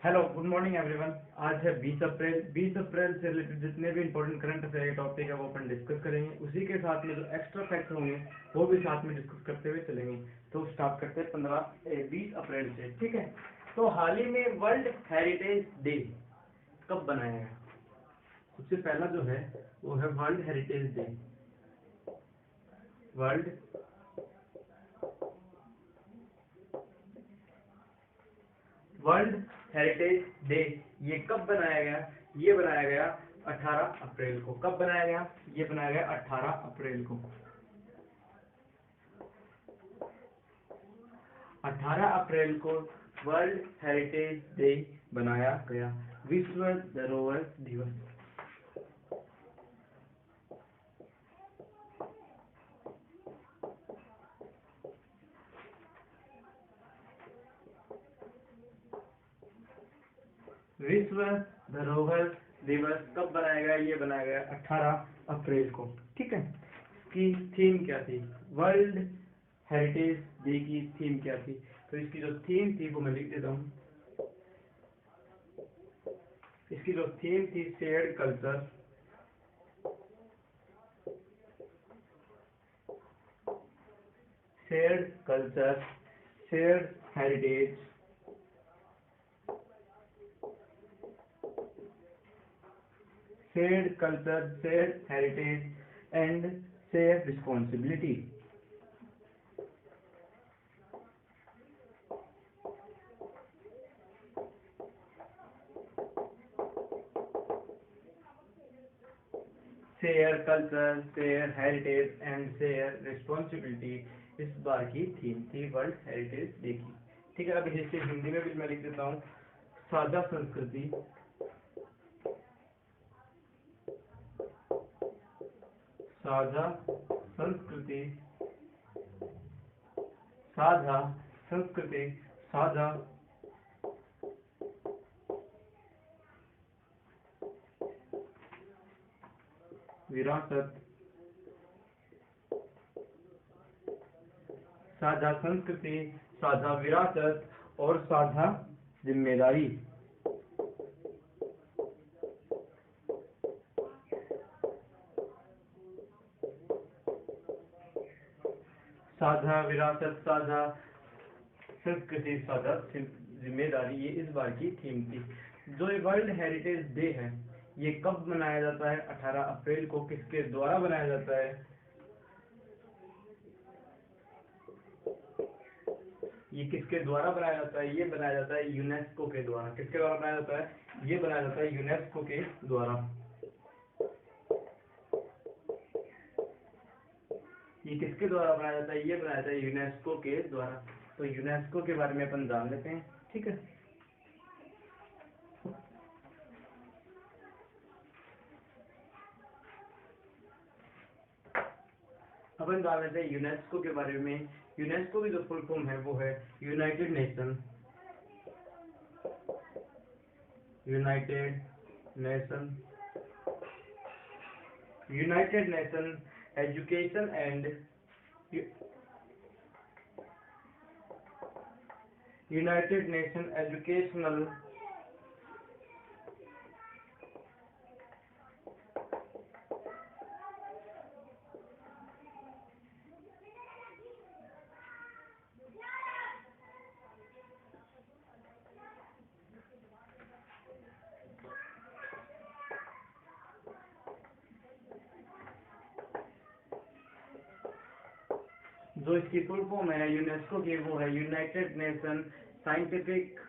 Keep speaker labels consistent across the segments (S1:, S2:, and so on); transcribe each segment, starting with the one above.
S1: Hello, good morning everyone. आज है 20 अप्रैल। 20 अप्रैल से रिलेटेड जितने भी इंपॉर्टेंट करंट अफेयर टॉपिक है वो अपन डिस्कस करेंगे। उसी के साथ में जो एक्स्ट्रा फैक्ट होंगे वो भी साथ में डिस्कस करते हुए चलेंगे। तो स्टार्ट करते हैं 20 अप्रैल से। ठीक है, तो हाल ही में वर्ल्ड हेरिटेज डे कब बनाया गया? सबसे पहला जो है वो है world heritage day. World world heritage day ये कब बनाया गया? ये बनाया गया 18 अप्रैल को। कब बनाया गया? ये बनाया गया 18 अप्रैल को। 18 अप्रैल को वर्ल्ड हेरिटेज डे बनाया गया, विश्व धरोहर दिवस। विश्व धरोहर दिवस कब बनाया गया? ये बनाया गया 18 अप्रैल को। ठीक है, इसकी थीम क्या थी? वर्ल्ड हेरिटेज डे की थीम क्या थी? तो इसकी जो थीम थी वो मैं लिख देता हूँ। इसकी जो थीम थी shared culture, shared culture, shared heritage, shared culture, shared heritage and shared responsibility. Share culture, share heritage and share responsibility इस बार की थीम थी वर्ल्ड हेरिटेज डे की। ठीक है, अब इसे हिंदी में भी मैं लिख देता हूँ। साझा संस्कृति, साझा संस्कृति, साझा संस्कृति, साझा विरासत, साझा संस्कृति, साझा विरासत और साझा जिम्मेदारी। साझा विरासत, साझा संस्कृति, साझा जिम्मेदारी, ये इस बार की थीम थी। जो ये वर्ल्ड हेरिटेज डे है ये कब मनाया जाता है? 18 अप्रैल को। किसके द्वारा बनाया जाता है? ये किसके द्वारा बनाया जाता है? ये बनाया जाता है यूनेस्को के द्वारा। किसके द्वारा बनाया जाता है? ये बनाया जाता है यूनेस्को के द्वारा। ये किसके द्वारा बनाया जाता है? ये बनाया जाता है यूनेस्को के द्वारा। तो यूनेस्को के बारे में अपन जान लेते हैं। ठीक है, अपन जान लेते हैं यूनेस्को के बारे में। यूनेस्को की जो फुल फॉर्म है वो है united nation, united nation, united nation education and united nation educational जो इसकी फुल फॉर्म है यूनेस्को की वो है united nation scientific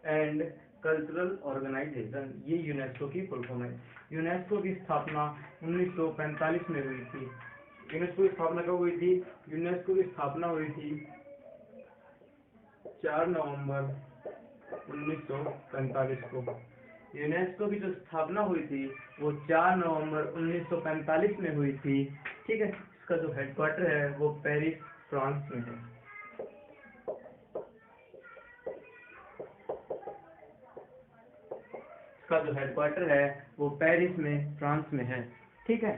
S1: and cultural organisation. ये यूनेस्को की फुल फॉर्म है। यूनेस्को की स्थापना 1945 में हुई थी। यूनेस्को की स्थापना कब हुई थी? यूनेस्को की स्थापना हुई थी 4 नवंबर 1945 को। यूनेस्को की जो स्थापना हुई थी वो 4 नवंबर 1945 में हुई थी। ठीक है, इसका जो हेडक्वार्टर है वो पेरिस, फ्रांस में है। इसका जो हेडक्वार्टर है वो पेरिस में, फ्रांस में है। ठीक है,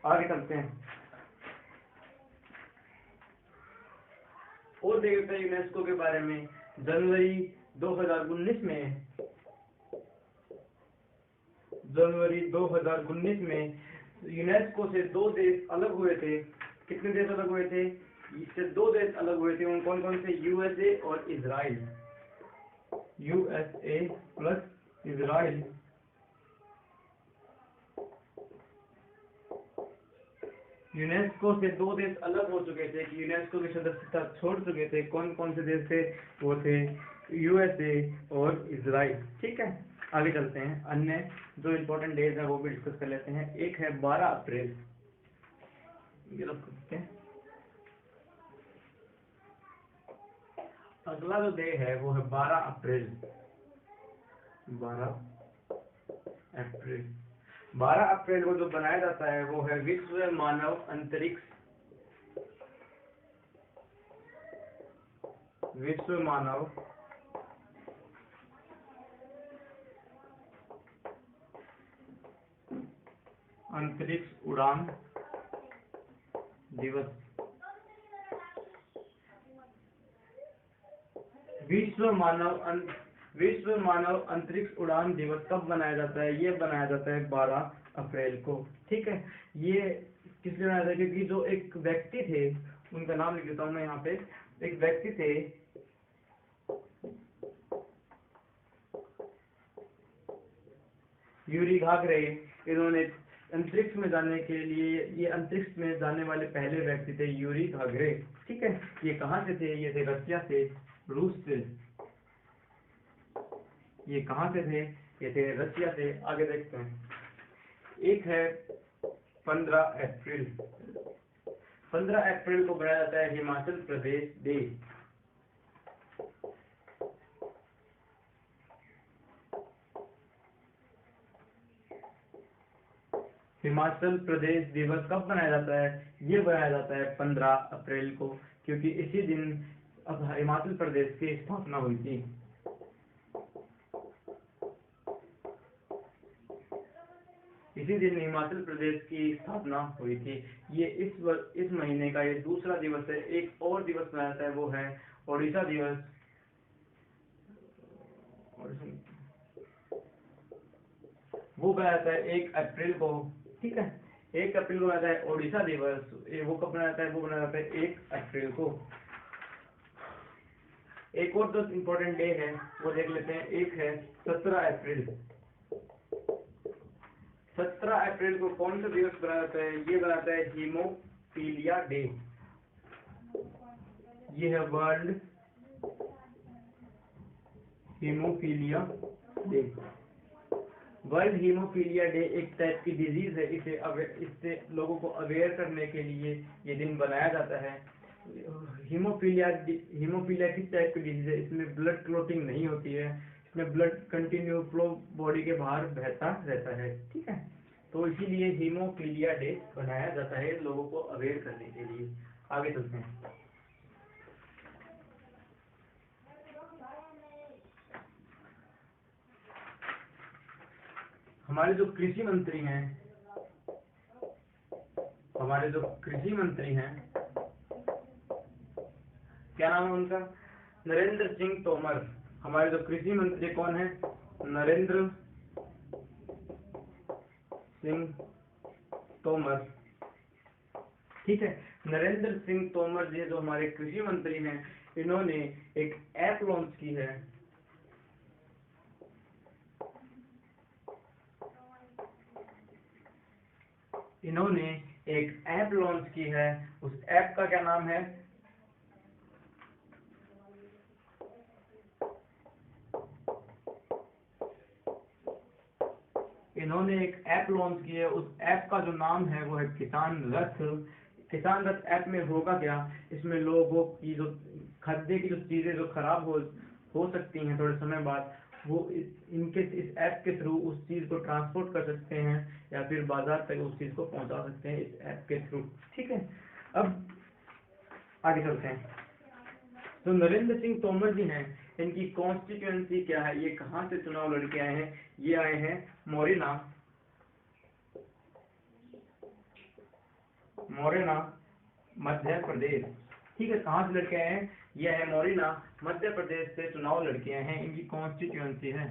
S1: आगे चलते हैं और देखते हैं यूनेस्को के बारे में। जनवरी 2019 में यूनेस्को से 2 देश अलग हुए थे। कितने देश अलग हुए थे? इससे 2 देश अलग हुए थे। उन कौन कौन से? यूएसए और Israel. USA plus Israel. UNESCO से 2 देश अलग हो चुके थे कि यूनेस्को की सदस्यता छोड़ चुके थे। कौन कौन से देश थे? वो थे यूएसए और इजराइल। ठीक है, आगे चलते हैं। अन्य जो इम्पोर्टेंट डेज है वो भी डिस्कस कर लेते हैं। एक है 12 अप्रैल। ये लोग करते हैं। अगला जो डे है वो है 12 अप्रैल। 12 अप्रैल 12 अप्रैल को जो बनाया जाता है वो है विश्व मानव अंतरिक्ष उड़ान दिवस। विश्व मानव अंतरिक्ष उड़ान दिवस कब बनाया जाता है? ये बनाया जाता है 12 अप्रैल को। ठीक है, ये किस लिए बनाया जाता है? क्योंकि जो एक व्यक्ति थे, उनका नाम लिख देता हूँ मैं यहाँ पे। एक व्यक्ति थे, यूरी गागरे। इन्होंने अंतरिक्ष में जाने के लिए, ये अंतरिक्ष में जाने वाले पहले व्यक्ति थे यूरी गागरे। ठीक है, ये कहाँ से थे? ये थे रशिया से, रूस से। ये कहाँ से थे? ये थे रशिया से। आगे देखते हैं। एक है 15 अप्रैल। 15 अप्रैल को बनाया जाता है हिमाचल प्रदेश डे। हिमाचल प्रदेश दिवस कब बनाया जाता है? ये बनाया जाता है 15 अप्रैल को, क्योंकि इसी दिन अब हिमाचल प्रदेश की स्थापना हुई थी। इसी दिन हिमाचल प्रदेश की स्थापना हुई थी। ये इस महीने का ये दूसरा दिवस है। एक और दिवस बनाया जाता है, वो है ओडिशा दिवस। वो बनाया जाता है 1 अप्रैल को। ठीक है, 1 अप्रैल को बनाया जाता है ओडिशा दिवस। वो कब बनाया जाता है? वो बनाया जाता है 1 अप्रैल को। एक और जो इम्पोर्टेंट डे है वो देख लेते हैं। एक है 17 अप्रैल। 17 अप्रैल को कौन सा दिवस बनाया जाता है? ये बनाता है हीमोफीलिया डे। ये है world haemophilia day. World haemophilia day एक टाइप की डिजीज है। इससे लोगों को अवेयर करने के लिए ये दिन बनाया जाता है। हीमोफीलिया किस टाइप की डिजीज है? इसमें ब्लड क्लोटिंग नहीं होती है। इसमें ब्लड कंटिन्यू फ्लो बॉडी के बाहर बहता रहता है। ठीक है, तो इसीलिए हीमोफीलिया डे बनाया जाता है लोगों को अवेयर करने के लिए। आगे चलते हैं। हमारे जो कृषि मंत्री हैं, क्या नाम है उनका? नरेंद्र सिंह तोमर। हमारे जो कृषि मंत्री कौन है? नरेंद्र सिंह तोमर। ठीक है, नरेंद्र सिंह तोमर जी जो हमारे कृषि मंत्री हैं, इन्होंने एक ऐप लॉन्च की है। उस ऐप का क्या नाम है? इन्होंने एक ऐप लॉन्च की है। उस ऐप का जो नाम है वो है किसान रथ। किसान रथ ऐप में होगा क्या? इसमें लोगों की जो खाद्य की जो चीजें जो खराब हो सकती हैं थोड़े समय बाद, वो इस ऐप के थ्रू उस चीज को ट्रांसपोर्ट कर सकते हैं या फिर बाजार तक उस चीज को पहुंचा सकते हैं इस ऐप के थ्रू। ठीक है, अब आगे चलते हैं। तो नरेंद्र सिंह तोमर जी हैं, इनकी कॉन्स्टिट्यूएंसी क्या है? ये कहाँ से चुनाव लड़के आए हैं? ये आए हैं मोरिना। मोरेना मध्य प्रदेश। ठीक है, कहाँ से लड़के आए हैं? ये है मोरेना मध्य प्रदेश से चुनाव लड़के आए हैं, इनकी कॉन्स्टिट्यूएंसी है।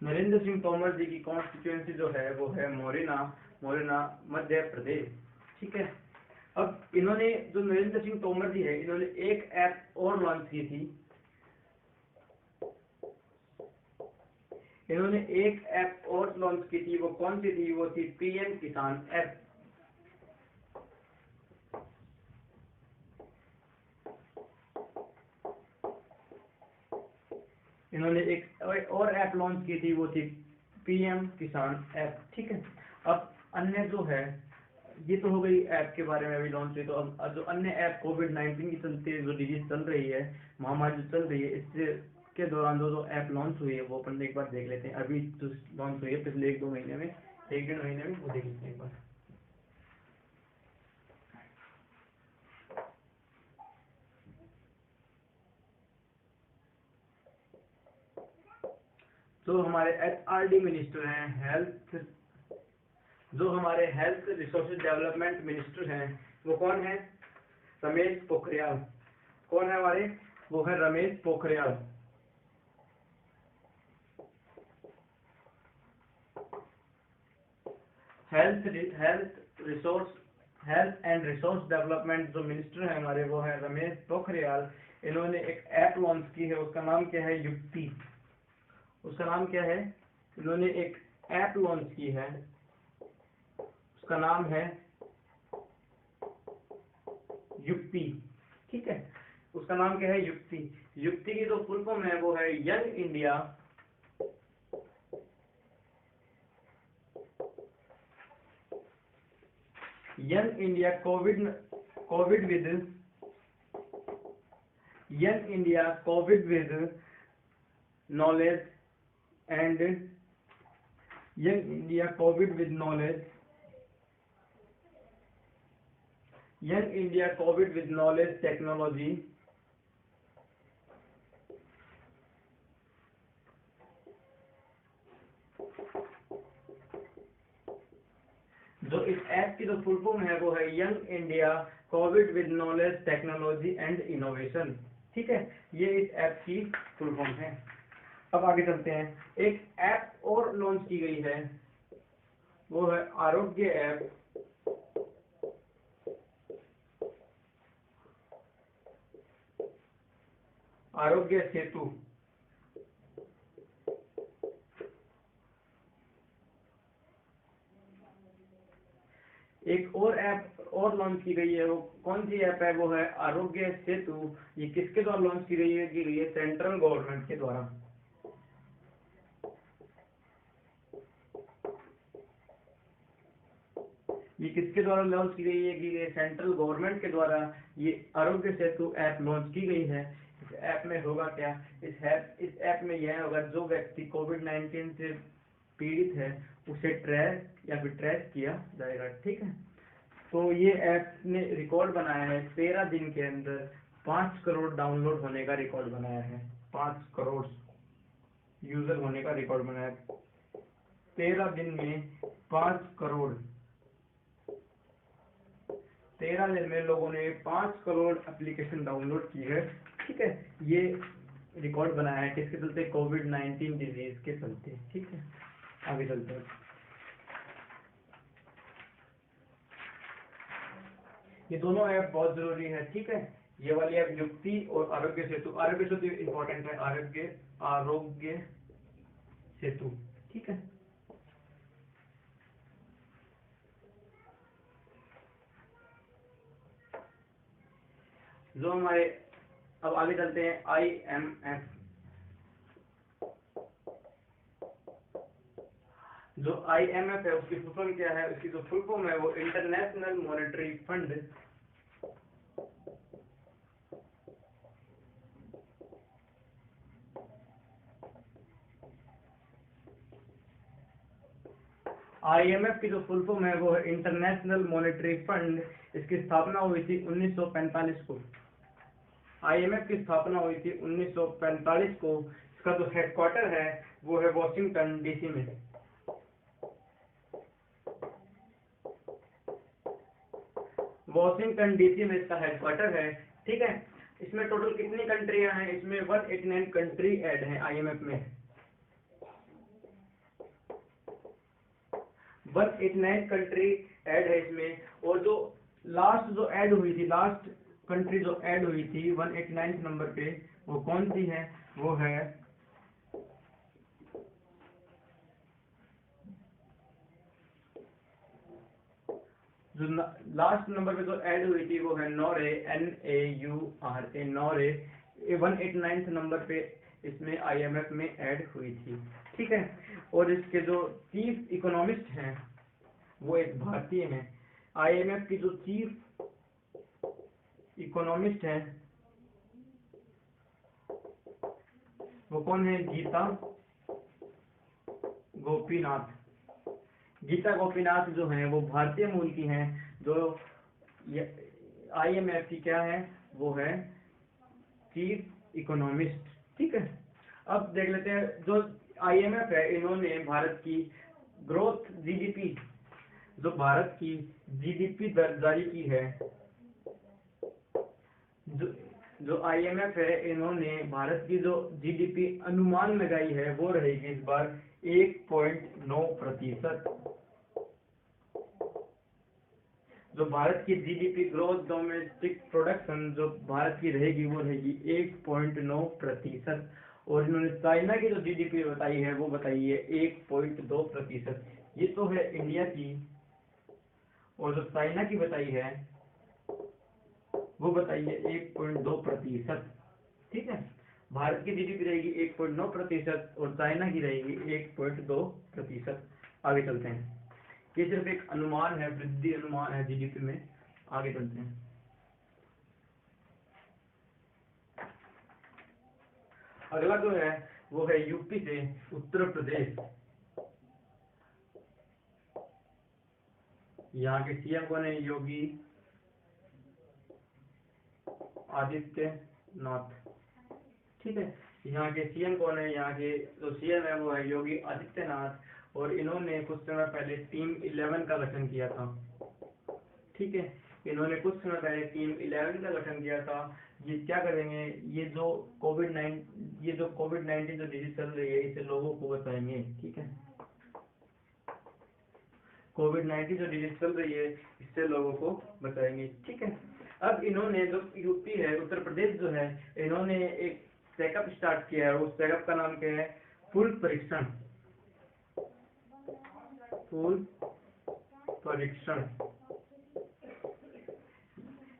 S1: नरेंद्र सिंह तोमर जी की कॉन्स्टिट्यूएंसी जो है वो है मोरेना, मोरेना मध्य प्रदेश। ठीक है, अब इन्होंने जो नरेंद्र सिंह तोमर जी है, इन्होंने एक ऐप और लॉन्च की थी। इन्होंने एक ऐप और लॉन्च की थी, वो कौन सी थी? वो थी पीएम किसान ऐप। इन्होंने एक और ऐप लॉन्च की थी, वो थी पीएम किसान ऐप। ठीक है, अब अन्य जो है, ये तो हो गई ऐप के बारे में अभी लॉन्च हुई। तो अब जो अन्य ऐप कोविड-19 की चलते जो डिजीज चल रही है, महामारी जो चल रही है, इससे के दौरान जो ऐप लॉन्च हुई है वो अपन एक बार देख लेते हैं। अभी जो लॉन्च हुई है पिछले 1-2 महीने में, 1-1.5 महीने में, वो देख लेते हैं एक बार। जो हमारे एचआरडी मिनिस्टर हैं, जो हमारे हेल्थ रिसोर्सेज डेवलपमेंट मिनिस्टर हैं, वो कौन है? रमेश पोखरियाल। कौन है हमारे? वो है Ramesh Pokhriyal. Health and resource development जो मिनिस्टर है हमारे, वो है रमेश पोखरियाल। इन्होंने एक ऐप लॉन्च की है, उसका नाम क्या है? युक्ति। उसका नाम क्या है? इन्होंने एक ऐप लॉन्च की है, उसका नाम है युक्ति। ठीक है, उसका नाम क्या है? युक्ति। युक्ति की जो फुल फॉर्म है वो है young India Covid with young India Covid with knowledge and young India Covid with knowledge, young India Covid with knowledge technology. जो इस ऐप की जो फुल फॉर्म है वो है young India Covid with knowledge technology and innovation. ठीक है, ये इस ऐप की फुल फॉर्म है। अब आगे चलते हैं, एक ऐप और लॉन्च की गई है, वो है आरोग्य ऐप। आरोग्य सेतु। एक और ऐप और लॉन्च की गई है, वो कौन सी ऐप है? वो है आरोग्य सेतु। ये किसके द्वारा लॉन्च की गई है? सेंट्रल गवर्नमेंट के द्वारा। ये किसके द्वारा लॉन्च की गई है? कि सेंट्रल गवर्नमेंट के द्वारा ये आरोग्य सेतु ऐप लॉन्च की गई है। इस ऐप में होगा क्या? इस ऐप में यह होगा, जो व्यक्ति कोविड-19 से पीड़ित है उसे ट्रैक या फिर ट्रेस किया जाएगा। ठीक है, तो ये ऐप ने रिकॉर्ड बनाया है 13 दिन के अंदर 5 करोड़ डाउनलोड होने का रिकॉर्ड बनाया है। 5 करोड़ यूजर होने का रिकॉर्ड बनाया है 13 दिन में। 5 करोड़ 13 दिन में लोगों ने 5 करोड़ एप्लीकेशन डाउनलोड की है। ठीक है, ये रिकॉर्ड बनाया है किसके चलते? कोविड-19 डिजीज के चलते। ठीक है, आगे चलते हैं। ये दोनों ऐप बहुत जरूरी है। ठीक है, ये वाली ऐप युक्ति और आरोग्य सेतु। आरोग्य सेतु इंपॉर्टेंट है, आरोग्य सेतु। ठीक है, जो हमारे, अब आगे चलते हैं IMF। जो IMF है उसकी फुल फॉर्म क्या है? उसकी जो फुल फॉर्म है वो इंटरनेशनल मॉनेटरी फंड। IMF की जो फुल फॉर्म है वो है इंटरनेशनल मॉनेटरी फंड। इसकी स्थापना हुई थी 1945 को। IMF की स्थापना हुई थी 1945 को। इसका जो हेडक्वार्टर है वो है वॉशिंगटन DC में। वॉशिंगटन डीसी में इसका हेडक्वार्टर है, ठीक है। इसमें टोटल कितनी कंट्रियां हैं, इसमें 189 कंट्री ऐड हैं आईएमएफ में, 189 कंट्री ऐड है इसमें। और जो लास्ट जो ऐड हुई थी, लास्ट कंट्री जो ऐड हुई थी 189 नंबर पे, वो कौन सी है, वो है जो लास्ट नंबर पे जो ऐड हुई थी वो है नॉर्वे, NAURA, नॉर्वे। 189 नंबर पे इसमें आईएमएफ में ऐड हुई थी, ठीक है। और इसके जो चीफ इकोनॉमिस्ट हैं वो एक भारतीय हैं। आईएमएफ की जो चीफ इकोनॉमिस्ट है वो कौन है, गीता गोपीनाथ। गीता गोपीनाथ जो हैं वो भारतीय मूल की हैं, जो आईएमएफ की क्या है, वो है चीफ इकोनॉमिस्ट, ठीक है। अब देख लेते हैं जो आईएमएफ है, इन्होंने भारत की ग्रोथ जीडीपी, जो भारत की जीडीपी दर जारी की है, जो आईएमएफ है इन्होंने भारत की जो जीडीपी अनुमान लगाई है वो रहेगी इस बार 1.9%। जो भारत की जीडीपी ग्रोथ डोमेस्टिक प्रोडक्शन जो भारत की रहेगी वो रहेगी 1.9%। और इन्होंने चाइना की जो जीडीपी बताई है वो बताई है 1.2%। ये तो है इंडिया की, और जो चाइना की बताई है वो बताइए 1.2%, ठीक है। भारत की जीडीपी रहेगी 1.9% और चाइना की रहेगी 1.2%। आगे चलते हैं, ये सिर्फ एक अनुमान है, वृद्धि अनुमान है जीडीपी में। आगे चलते हैं, अगला जो है वो है यूपी से उत्तर प्रदेश। यहाँ के सीएम कौन है, योगी आदित्यनाथ, ठीक है। यहाँ के सीएम कौन है, यहाँ के जो सीएम है वो है योगी आदित्यनाथ। और इन्होंने कुछ समय पहले टीम 11 का गठन किया था, ठीक है। इन्होंने कुछ समय पहले टीम 11 का गठन किया था। ये क्या करेंगे, ये जो कोविड-19 जो डिजीज चल रही है इससे लोगों को बचाएंगे, ठीक है। कोविड-19 जो डिजीज चल रही है इससे लोगों को बचाएंगे, ठीक है। अब इन्होंने जो यूपी है, उत्तर प्रदेश जो है, इन्होंने एक चेकअप स्टार्ट किया है। उस चेकअप का नाम क्या है, फूल परीक्षण। फूल परीक्षण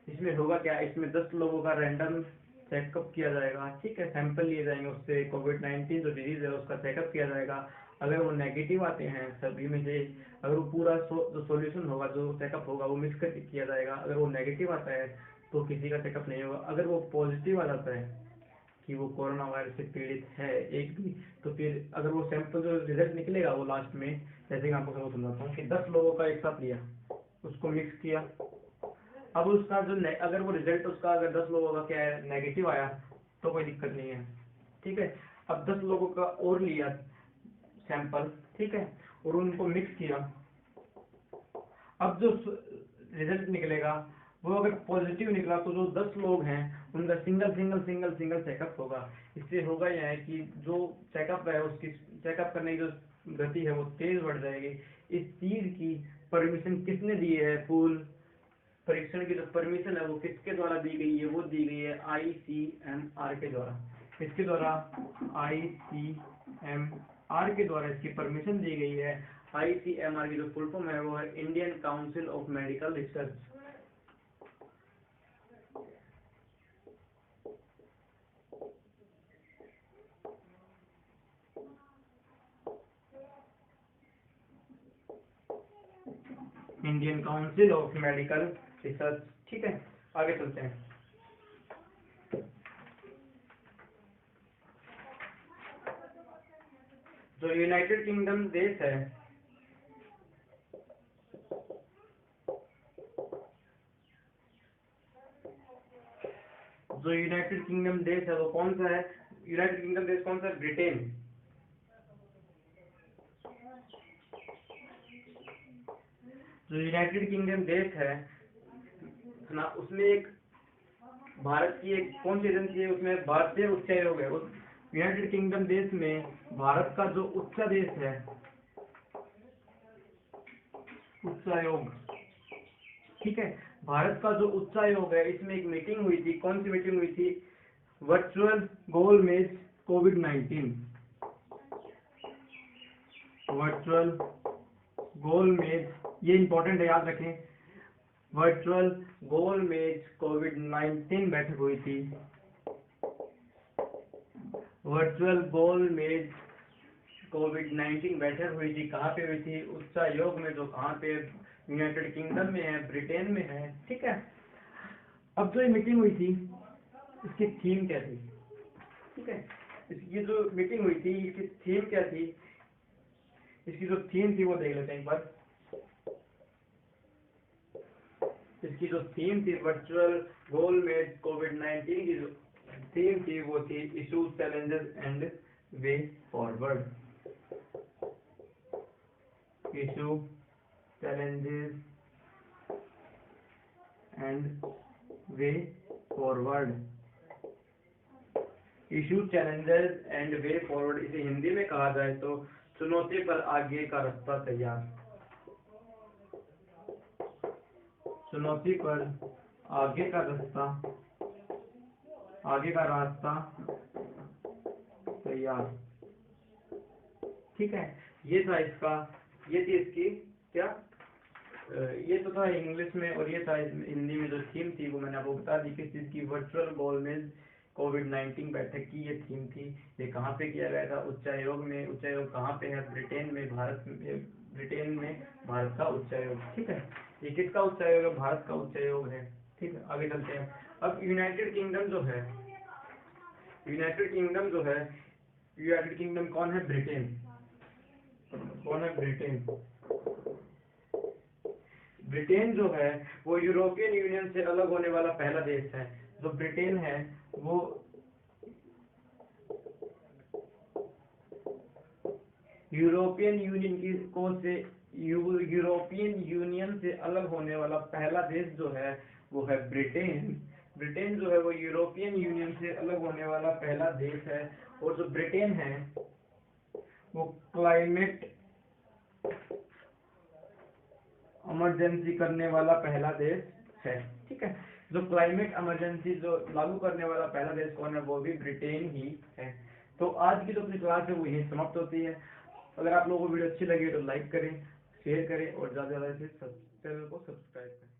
S1: इसमें होगा क्या, इसमें 10 लोगों का रैंडम चेकअप किया जाएगा, ठीक है। सैंपल लिए जाएंगे, उससे कोविड-19 जो डिजीज है उसका चेकअप किया जाएगा। अगर वो नेगेटिव आते हैं सभी में से, अगर वो पूरा जो सॉल्यूशन होगा, जो चेकअप होगा वो मिक्स करके किया जाएगा। अगर वो नेगेटिव आता है तो किसी का चेकअप नहीं होगा। अगर वो पॉजिटिव आ जाता है कि वो कोरोना वायरस से पीड़ित है एक भी, तो फिर अगर वो सैंपल जो रिजल्ट निकलेगा वो लास्ट में, जैसे कि आपको सबको समझाता हूँ कि 10 लोगों का एक साथ लिया, उसको मिक्स किया। अब उसका जो अगर वो रिजल्ट उसका अगर 10 लोगों का क्या है, नेगेटिव आया, तो कोई दिक्कत नहीं है, ठीक है। अब 10 लोगों का और लिया सैंपल, ठीक है, और उनको मिक्स किया। अब जो रिजल्ट निकलेगा वो अगर पॉजिटिव निकला तो जो 10 लोग हैं उनका single single single single checkup होगा। इससे होगा यह है कि जो चेकअप है उसकी चेकअप करने की जो गति है वो तेज बढ़ जाएगी। इस चीज की परमिशन किसने दी है, फूल परीक्षण की जो परमिशन है वो किसके द्वारा दी गई है, वो दी गई है ICMR के द्वारा। किसके द्वारा, ICMR के द्वारा इसकी परमिशन दी गई है। ICMR की जो फुल फॉर्म है वो है Indian council of medical research. Indian council of medical research, ठीक है। आगे चलते हैं, जो यूनाइटेड किंगडम देश है, जो यूनाइटेड किंगडम देश है वो कौन सा है, यूनाइटेड किंगडम देश कौन सा है, ब्रिटेन। जो यूनाइटेड किंगडम देश है ना, उसमें एक भारत की एक कौन सी एजेंसी है, उसमें भारतीय उच्चायोग है। उस यूनाइटेड किंगडम देश में भारत का जो उच्चादेश है, उच्चायोग, ठीक है, भारत का जो उच्चायोग है, इसमें एक मीटिंग हुई थी। कौन सी मीटिंग हुई थी? वर्चुअल गोलमेज कोविड-19, वर्चुअल गोलमेज, ये इंपॉर्टेंट है, याद रखें। वर्चुअल गोलमेज कोविड-19 बैठक हुई थी। वर्चुअल गोलमेज कोविड-19 बैठक हुई थी। कहाँ पे हुई थी? उच्चायोग में, जो कहाँ पे? यूनाइटेड किंगडम में है, ब्रिटेन में है, ठीक है। अब जो ये मीटिंग हुई थी, इसकी थीम क्या थी? ठीक है, इसकी जो मीटिंग हुई थी, इसकी थीम क्या थी? इसकी जो थीम थी वो देख लेते हैं एक बार। इसकी जो थीम थी वर्चुअल गोलमेज कोविड-19 की, जो थीम थी वो थी issues, challenges and way forward. Issue, challenges and way forward। Issue, challenges and way forward, इसे हिंदी में कहा जाए तो चुनौती पर आगे का रास्ता तैयार। चुनौती पर आगे का रास्ता, आगे का रास्ता तैयार, ठीक है। ये था इसका, ये थी इसकी क्या, ये तो था इंग्लिश में, और ये था हिंदी में। जो थीम थी वो मैंने आपको बता दी किस चीज़ की, वर्चुअल गोलमेज कोविड-19 बैठक की ये थीम थी। ये कहाँ पे किया गया था? उच्चायोग में। उच्चायोग कहाँ पे है? ब्रिटेन में, भारत में, ब्रिटेन में भारत का उच्चायोग, ठीक है। ये किसका उच्चायोग है? भारत का उच्चायोग है, ठीक है। आगे चलते हैं। अब यूनाइटेड किंगडम जो है, यूनाइटेड किंगडम जो है, यूनाइटेड किंगडम कौन है? ब्रिटेन। कौन है? ब्रिटेन। ब्रिटेन जो है वो यूरोपियन यूनियन से अलग होने वाला पहला देश है। जो ब्रिटेन है वो यूरोपियन यूनियन की को से यूरोपियन यूनियन से अलग होने वाला पहला देश जो है वो है ब्रिटेन। ब्रिटेन जो है वो यूरोपियन यूनियन से अलग होने वाला पहला देश है। और जो ब्रिटेन है वो क्लाइमेट इमरजेंसी करने वाला पहला देश है, ठीक है। जो क्लाइमेट इमरजेंसी जो लागू करने वाला पहला देश कौन है? वो भी ब्रिटेन ही है। तो आज की जो अपनी क्लास है वो यही समाप्त होती है। अगर आप लोगों को वीडियो अच्छी लगी तो लाइक करें, शेयर करें, और ज़्यादा से ज़्यादा चैनल को सब्सक्राइब करें।